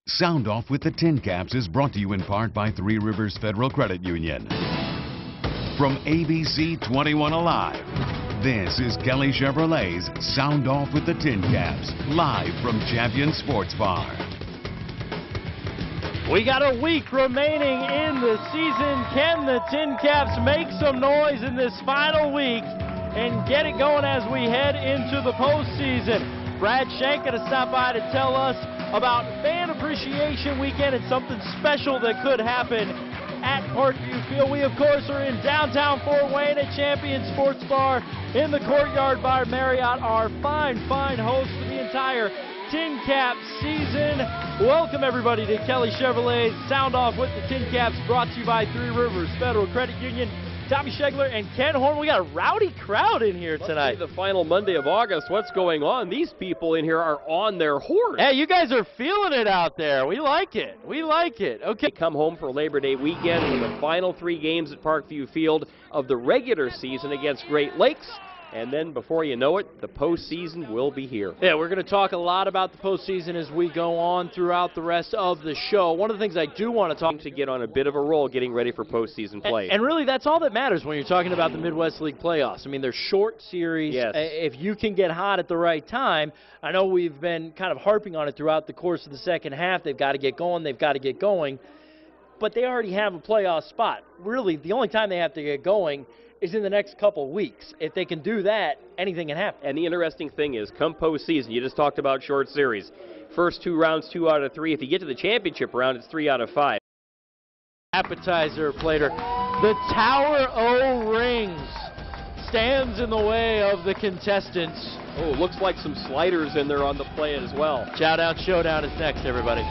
Sound Off with the Tin Caps is brought to you in part by Three Rivers Federal Credit Union. From ABC 21 Alive, this is Kelly Chevrolet's Sound Off with the Tin Caps, live from Champion Sports Bar. We got a week remaining in the season. Can the Tin Caps make some noise in this final week and get it going as we head into the postseason? Brad Shank going to stop by to tell us about Fan Appreciation Weekend and something special that could happen at Parkview Field. We, of course, are in downtown Fort Wayne at Champion Sports Bar in the Courtyard Bar Marriott, our fine host for the entire Tin Cap season. Welcome, everybody, to Kelly Chevrolet's Sound Off with the Tin Caps, brought to you by Three Rivers Federal Credit Union. Tommy Schegler and Ken Horn. We got a rowdy crowd in here tonight. Must be the final Monday of August. What's going on? These people in here are on their horse. Hey, you guys are feeling it out there. We like it. We like it. Okay. Come home for Labor Day weekend for the final 3 games at Parkview Field of the regular season against Great Lakes. And then, before you know it, the postseason will be here. Yeah, we're going to talk a lot about the postseason as we go on throughout the rest of the show. One of the things I do want to talk to get on a bit of a roll getting ready for postseason play. And really, that's all that matters when you're talking about the Midwest League playoffs. I mean, they're short series. Yes. If you can get hot at the right time, I know we've been kind of harping on it throughout the course of the second half. They've got to get going. They've got to get going. But they already have a playoff spot. Really, the only time they have to get going is in the next couple weeks. If they can do that, anything can happen. And the interesting thing is, come postseason, you just talked about short series. First 2 rounds, 2 out of 3. If you get to the championship round, it's 3 out of 5. Appetizer plater. The Tower O Rings stands in the way of the contestants. Oh, looks like some sliders in there on the play as well. Shout Out Showdown is next, everybody.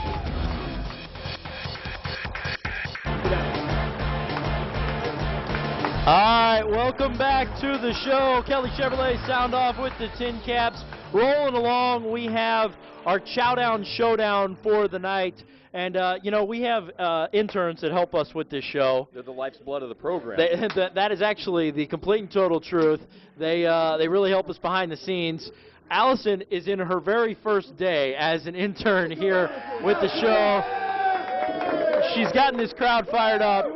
All right, welcome back to the show. Kelly Chevrolet, Sound Off with the Tin Caps. Rolling along, we have our Chowdown Showdown for the night. And, we have interns that help us with this show. They're the life's blood of the program. That is actually the complete and total truth. They really help us behind the scenes. Allison is in her very first day as an intern here with the show. She's gotten this crowd fired up.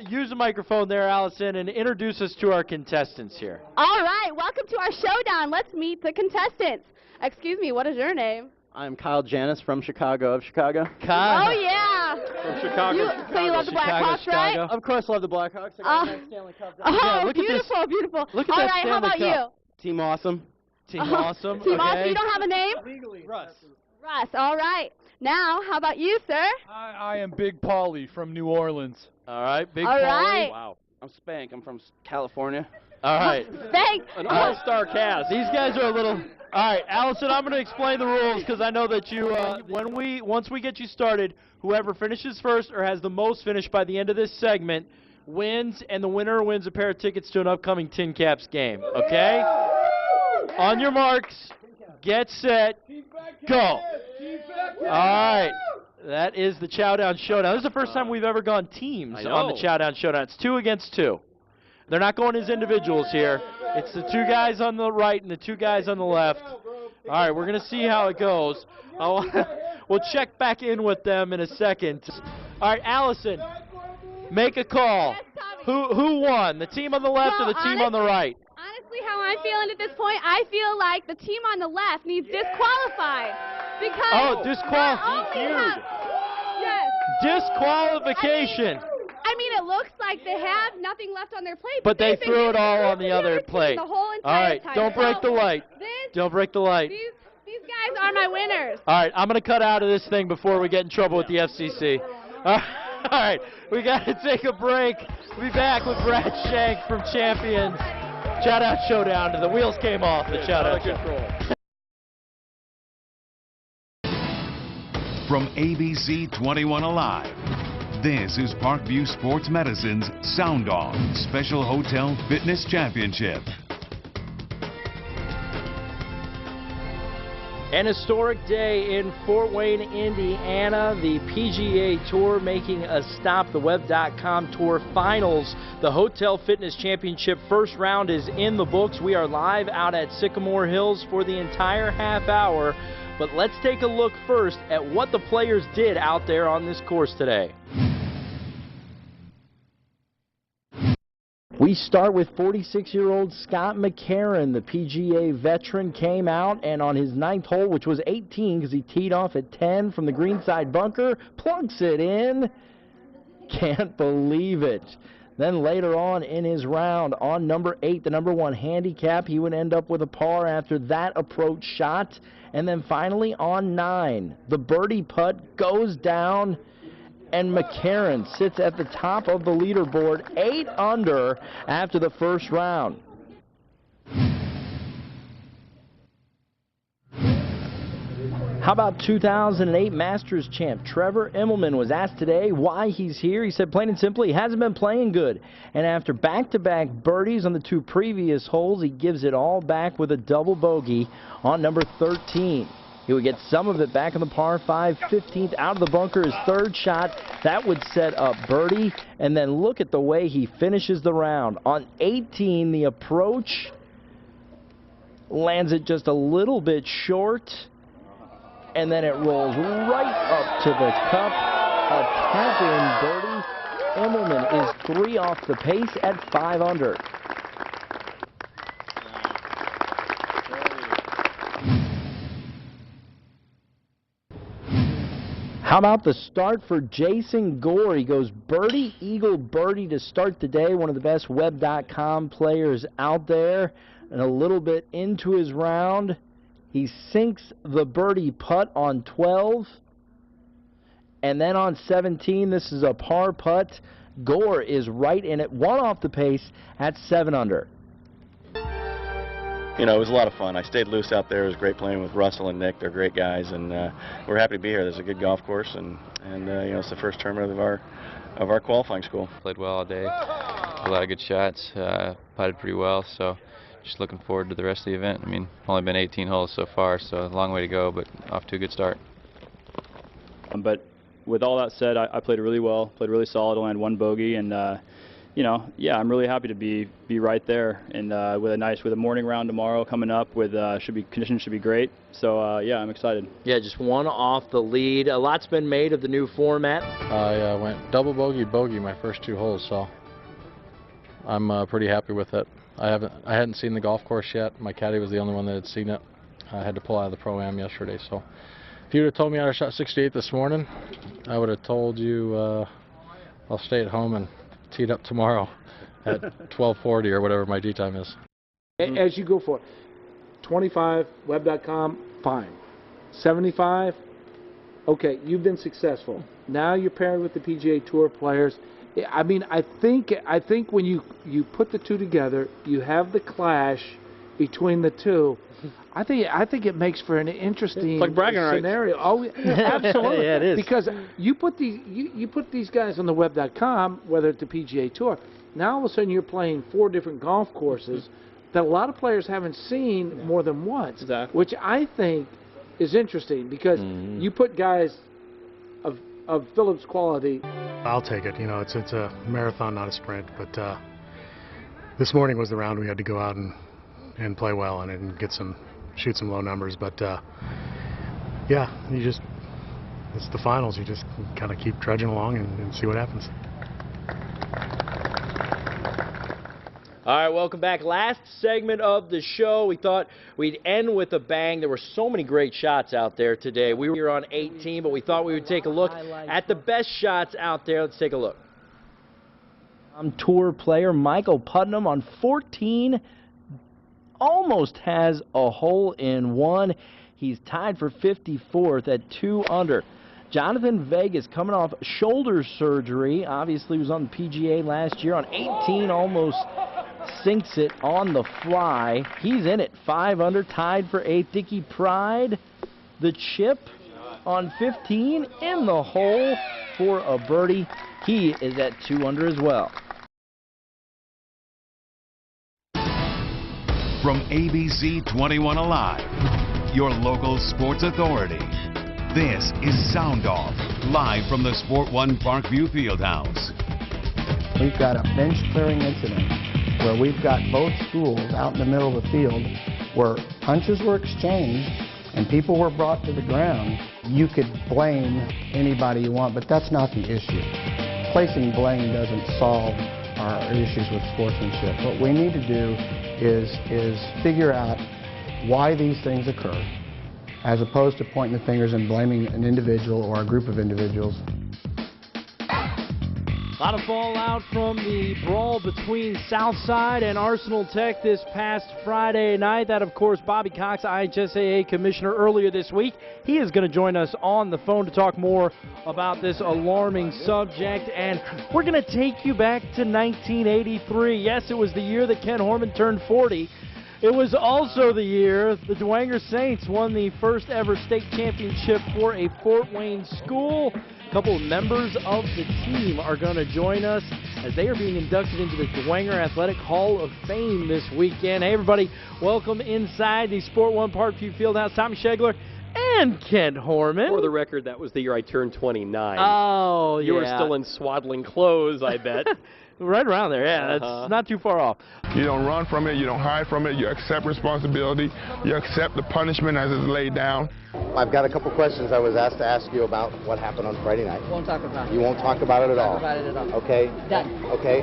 Use the microphone there, Allison, and introduce us to our contestants here. All right, welcome to our showdown. Let's meet the contestants. Excuse me, what is your name? I'm Kyle Janis from Chicago, Kyle. Oh, yeah. From Chicago. So you love the Blackhawks, right? Of course, love the Blackhawks. I got a nice Stanley Cup. Oh, look beautiful, at this. beautiful. Look at All that right, how Stanley about Cup. you? Team Awesome. Team Awesome. Team okay. Awesome. You don't have a name? Russ. Russ, all right. Now, how about you, sir? I am Big Paulie from New Orleans. All right, Big All Paulie. right. Wow. I'm Spank. I'm from California. All right. Thanks. An all-star cast. These guys are a little... All right, Allison, I'm going to explain the rules because I know that you, once we get you started, whoever finishes first or has the most finished by the end of this segment wins, and the winner wins a pair of tickets to an upcoming Tin Caps game, okay? On your marks, get set, go. All right, that is the Chowdown Showdown. This is the first time we've ever gone teams on the Chowdown Showdown. It's 2 against 2. They're not going as individuals here. It's the 2 guys on the right and the 2 guys on the left. All right, we're going to see how it goes. We'll check back in with them in a second. All right, Allison, make a call. Yes, Tommy. Who won, the team on the left or the team on the right? Honestly, how I'm feeling at this point, I feel like the team on the left needs disqualified. Because Oh, disqualified. Yes. Disqualification. I mean, it looks like they have nothing left on their plate. But they they've been threw it getting all on through the other their team plate. The whole All entire right, time. don't break the light. Don't break the light. These guys are my winners. All right, I'm going to cut out of this thing before we get in trouble with the FCC. All right, we got to take a break. We'll be back with Brad Shank from Champions. Shout Out Showdown. The wheels came off. The Shout Out Showdown. From ABC 21 Alive, this is Parkview Sports Medicine's Sound Off Special Hotel Fitness Championship. An historic day in Fort Wayne, Indiana. The PGA Tour making a stop. The Web.com Tour Finals. The Hotel Fitness Championship first round is in the books. We are live out at Sycamore Hills for the entire half hour. But let's take a look first at what the players did out there on this course today. We start with 46-year-old Scott McCarron. The PGA veteran came out, and on his 9th hole, which was 18 because he teed off at 10 from the greenside bunker, plunks it in. Can't believe it. Then later on in his round, on number 8, the number 1 handicap, he would end up with a par after that approach shot. And then finally on 9, the birdie putt goes down, and McCarron sits at the top of the leaderboard, 8 under after the first round. How about 2008 Masters champ Trevor Immelman was asked today why he's here. He said plain and simply he hasn't been playing good. And after back-to-back birdies on the 2 previous holes, he gives it all back with a double bogey on number 13. He would get some of it back on the par 5, 15th out of the bunker, his 3rd shot. That would set up birdie. And then look at the way he finishes the round. On 18, the approach lands it just a little bit short. And then it rolls right up to the cup. A tap-in birdie. Immelman is 3 off the pace at 5 under. How about the start for Jason Gore? He goes birdie, eagle, birdie to start the day. One of the best Web.com players out there. And a little bit into his round, he sinks the birdie putt on 12. And then on 17, this is a par putt. Gore is right in it, 1 off the pace at 7 under. You know, it was a lot of fun. I stayed loose out there. It was great playing with Russell and Nick. They're great guys, and we're happy to be here. There's a good golf course, and you know, it's the first tournament of our qualifying school. Played well all day. A lot of good shots. Putted pretty well, so just looking forward to the rest of the event. I mean, only been 18 holes so far, so a long way to go, but off to a good start. But with all that said, I played really well, played really solid, only had 1 bogey, and you know, yeah, I'm really happy to be right there, and with a morning round tomorrow coming up, with conditions should be great. So yeah, I'm excited. Yeah, just 1 off the lead. A lot's been made of the new format. I went double bogey my first 2 holes, so I'm pretty happy with it. I hadn't seen the golf course yet. My caddy was the only one that had seen it. I had to pull out of the Pro-Am yesterday, so if you would have told me I shot 68 this morning, I would have told you I'll stay at home and tee it up tomorrow at 12:40 or whatever my tee time is. As you go for it, 25, Web.com, fine. 75, okay, you've been successful. Now you're paired with the PGA Tour players. I mean, I think when you put the 2 together, you have the clash between the 2. I think it makes for an interesting like bragging scenario. Oh, absolutely. Yeah, it is. Because you put these guys on the Web.com, whether it's the PGA Tour. Now all of a sudden you're playing 4 different golf courses that a lot of players haven't seen more than once. Exactly. Which I think is interesting because you put guys of Phillips quality. I'll take it. You know, it's a marathon, not a sprint. But this morning was the round we had to go out and play well and shoot some low numbers. But yeah, it's the finals. You just kind of keep trudging along and see what happens. All right, welcome back. Last segment of the show. We thought we'd end with a bang. There were so many great shots out there today. We were here on 18, but we thought we would take a look at the best shots out there. Let's take a look. Tour player Michael Putnam on 14 almost has a hole in 1. He's tied for 54th at 2 under. Jonathan Vegas coming off shoulder surgery. Obviously was on the PGA last year. On 18, almost sinks it on the fly. He's in it, 5 under, tied for 8th. Dickie Pride, the chip on 15 in the hole for a birdie. He is at 2 under as well. From ABC 21 Alive, your local sports authority. This is Sound Off, live from the Sport One Parkview Fieldhouse. We've got a bench clearing incident where we've got both schools out in the middle of the field where punches were exchanged and people were brought to the ground. You could blame anybody you want, but that's not the issue. Placing blame doesn't solve our issues with sportsmanship. What we need to do is figure out why these things occur, as opposed to pointing the fingers and blaming an individual or a group of individuals. A lot of fallout from the brawl between Southside and Arsenal Tech this past Friday night. That, of course, Bobby Cox, IHSAA commissioner, earlier this week. He is going to join us on the phone to talk more about this alarming subject. And we're going to take you back to 1983. Yes, it was the year that Ken Horman turned 40. It was also the year the Dwenger Saints won the first ever state championship for a Fort Wayne school. A couple of members of the team are going to join us as they are being inducted into the Dwenger Athletic Hall of Fame this weekend. Hey, everybody, welcome inside the Sport One Parkview Fieldhouse. Tommy Schegler and Kent Horman. For the record, that was the year I turned 29. Oh, yeah. You were still in swaddling clothes, I bet. Right around there, yeah. That's not too far off. You don't run from it. You don't hide from it. You accept responsibility. You accept the punishment as it's laid down. I've got a couple questions I was asked to ask you about what happened on Friday night. Won't talk about it. You won't talk about it at all? Talk about it at all. Okay. Done. Okay.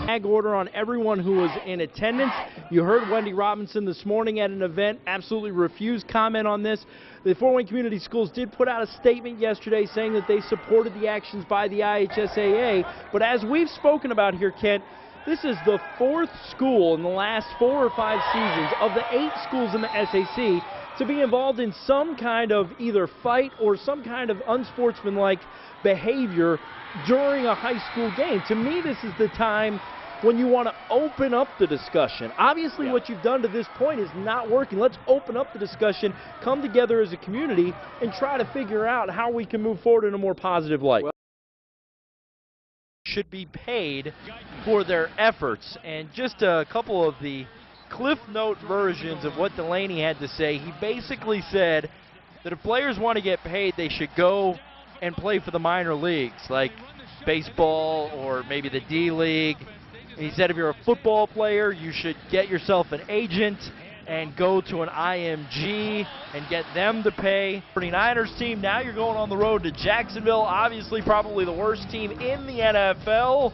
Tag order on everyone who was in attendance. You heard Wendy Robinson this morning at an event absolutely refused comment on this. The Fort Wayne Community Schools did put out a statement yesterday saying that they supported the actions by the IHSAA. But as we've spoken about here, Kent, this is the fourth school in the last 4 or 5 seasons of the 8 schools in the SAC to be involved in some kind of either fight or some kind of unsportsmanlike behavior during a high school game. To me, this is the time when you want to open up the discussion. Obviously, what you've done to this point is not working. Let's open up the discussion, come together as a community, and try to figure out how we can move forward in a more positive light. Should be paid for their efforts. And just a couple of the Cliff Note versions of what Delaney had to say. He basically said that if players want to get paid, they should go and play for the minor leagues, like baseball or maybe the D-League. He said if you're a football player, you should get yourself an agent and go to an IMG and get them to pay. 49ers team, now you're going on the road to Jacksonville, obviously probably the worst team in the NFL.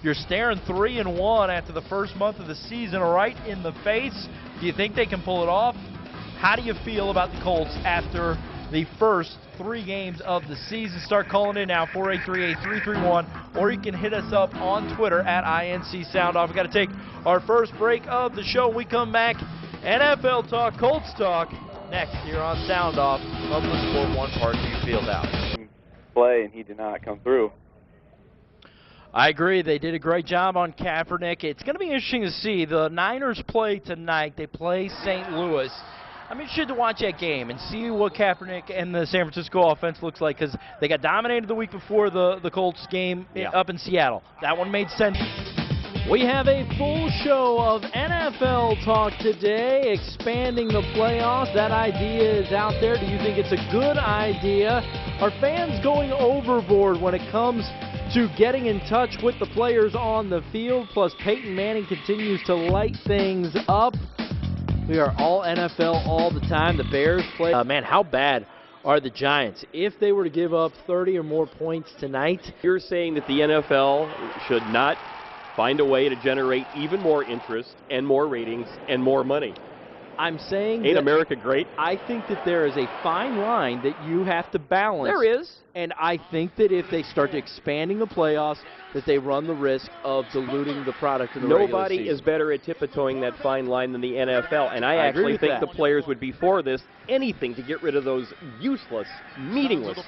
You're staring 3-1 after the first month of the season, right in the face. Do you think they can pull it off? How do you feel about the Colts after the first 3 games of the season? Start calling in now, 483-8331, or you can hit us up on Twitter at INC Soundoff. We've got to take our first break of the show. When we come back, NFL talk, Colts talk, next here on Soundoff of the Sport One Parkview Fieldhouse. Play, and he did not come through. I agree. They did a great job on Kaepernick. It's going to be interesting to see. The Niners play tonight. They play St. Louis. I'm interested to watch that game and see what Kaepernick and the San Francisco offense looks like, because they got dominated the week before the Colts game up in Seattle. That one made sense. We have a full show of NFL talk today, expanding the playoffs. That idea is out there. Do you think it's a good idea? Are fans going overboard when it comes to getting in touch with the players on the field? Plus, Peyton Manning continues to light things up. We are all NFL all the time. The Bears play. Man, how bad are the Giants? If they were to give up 30 or more points tonight. You're saying that the NFL should not find a way to generate even more interest and more ratings and more money. I'm saying Ain't America great? I think that there is a fine line that you have to balance. There is. And I think that if they start expanding the playoffs, that they run the risk of diluting the product in the regular Nobody season. is better at tiptoeing that fine line than the NFL, and I actually think the players would be for this. Anything to get rid of those useless, meaningless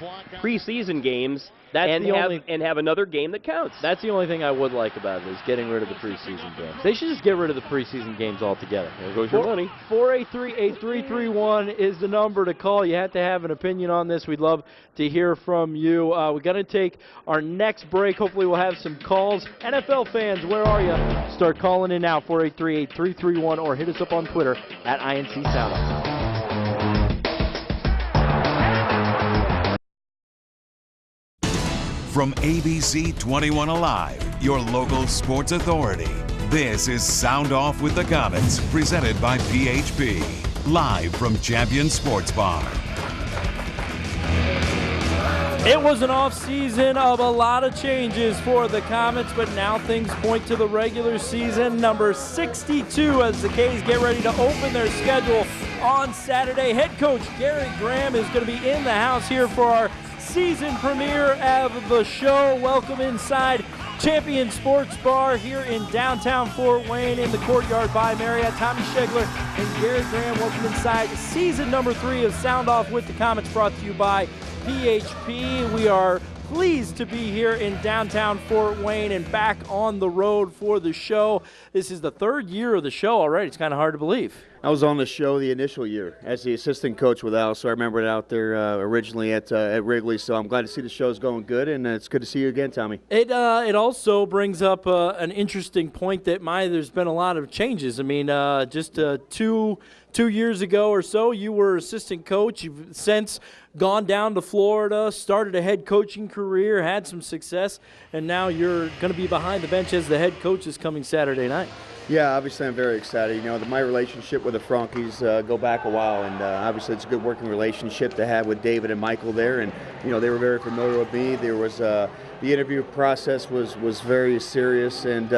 preseason games and have another game that counts. That's the only thing I would like about it, is getting rid of the preseason games. They should just get rid of the preseason games altogether. There goes your money. 483-8331 is the number to call. You have to have an opinion on this. We'd love to hear from you. We're going to take our next break. Hopefully we'll have some calls. NFL fans, where are you? Start calling in now, 483-8331, or hit us up on Twitter at INC Sound. From ABC 21 Alive, your local sports authority, this is Sound Off with the Comets, presented by PHP, live from Champion Sports Bar. It was an off-season of a lot of changes for the Comets, but now things point to the regular season number 62 as the K's get ready to open their schedule on Saturday. Head coach Gary Graham is going to be in the house here for our season premiere of the show. Welcome inside Champion Sports Bar here in downtown Fort Wayne in the Courtyard by Marriott. Tommy Schegler and Gary Graham, welcome inside season number 3 of Sound Off with the Comets, brought to you by PHP. We are pleased to be here in downtown Fort Wayne and back on the road for the show. This is the 3rd year of the show already. It's kind of hard to believe. I was on the show the initial year as the assistant coach with Al, so I remember it out there originally at Wrigley. So I'm glad to see the show's going good, and it's good to see you again, Tommy. It also brings up an interesting point that there's been a lot of changes. I mean, just 2 years ago or so, you were assistant coach. You've since gone down to Florida, started a head coaching career, had some success, and now you're going to be behind the bench as the head coach this coming Saturday night. Yeah, obviously I'm very excited. You know, my relationship with the Frankies go back a while, and obviously it's a good working relationship to have with David and Michael there, and you know they were very familiar with me. There was the interview process was very serious, and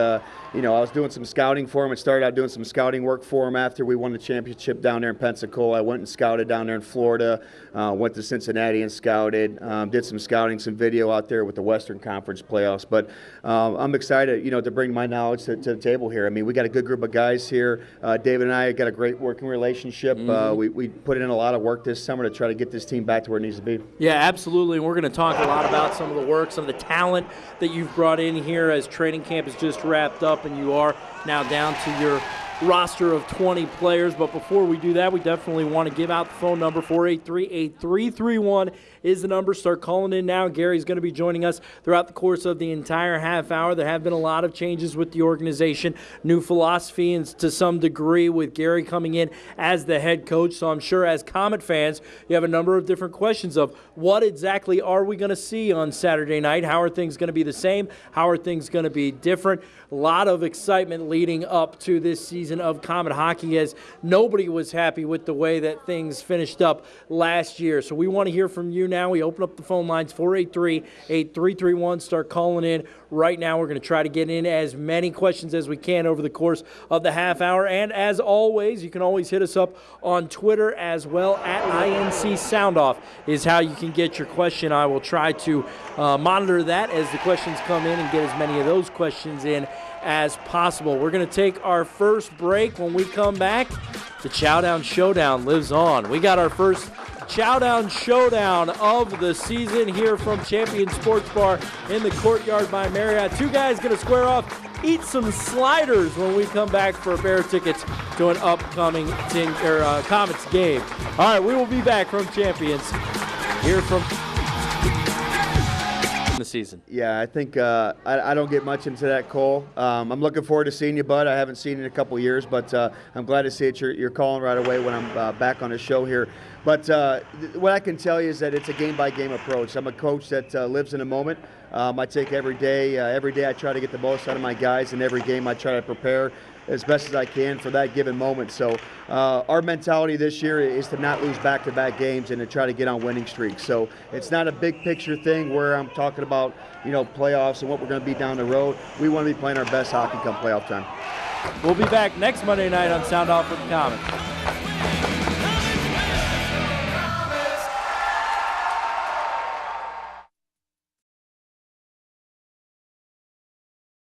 you know I was doing some scouting for him. I started out doing some scouting work for him after we won the championship down there in Pensacola. I went and scouted down there in Florida, went to Cincinnati and scouted, did some scouting, some video out there with the Western Conference playoffs. But I'm excited, you know, to bring my knowledge to the table here. I mean, we got a good group of guys here. David and I got a great working relationship. We put in a lot of work this summer to try to get this team back to where it needs to be. Yeah, absolutely. And we're going to talk a lot about some of the work, some of the talent that you've brought in here as training camp is just wrapped up and you are now down to your roster of 20 players. But before we do that, we definitely want to give out the phone number. 483-8331 is the number. Start calling in now. Gary's going to be joining us throughout the course of the entire half hour. There have been a lot of changes with the organization, new philosophy, and to some degree with Gary coming in as the head coach. So I'm sure as Comet fans, you have a number of different questions of what exactly are we going to see on Saturday night? How are things going to be the same? How are things going to be different? A lot of excitement leading up to this season of Comet hockey, as nobody was happy with the way that things finished up last year. So we want to hear from you now. We open up the phone lines, 483-8331. Start calling in right now. We're going to try to get in as many questions as we can over the course of the half hour. And as always, you can always hit us up on Twitter as well. At INC Soundoff is how you can get your question. I will try to monitor that as the questions come in and get as many of those questions in as possible. We're going to take our first break. When we come back, the Chowdown Showdown lives on. We got our first Chowdown Showdown of the season here from Champion Sports Bar in the Courtyard by Marriott. Two guys going to square off, eat some sliders when we come back for bear tickets to an upcoming Comets game. All right, we will be back from Champions here from the season. Yeah, I think I don't get much into that, Cole. I'm looking forward to seeing you, bud. I haven't seen you in a couple years, but I'm glad to see that you're calling right away when I'm back on the show here. But what I can tell you is that it's a game-by-game approach. I'm a coach that lives in the moment. I take every day I try to get the most out of my guys, and every game I try to prepare as best as I can for that given moment. So our mentality this year is to not lose back-to-back games and to try to get on winning streaks. So it's not a big picture thing where I'm talking about, you know, playoffs and what we're going to be down the road. We want to be playing our best hockey come playoff time. We'll be back next Monday night on Sound Off with the Comets.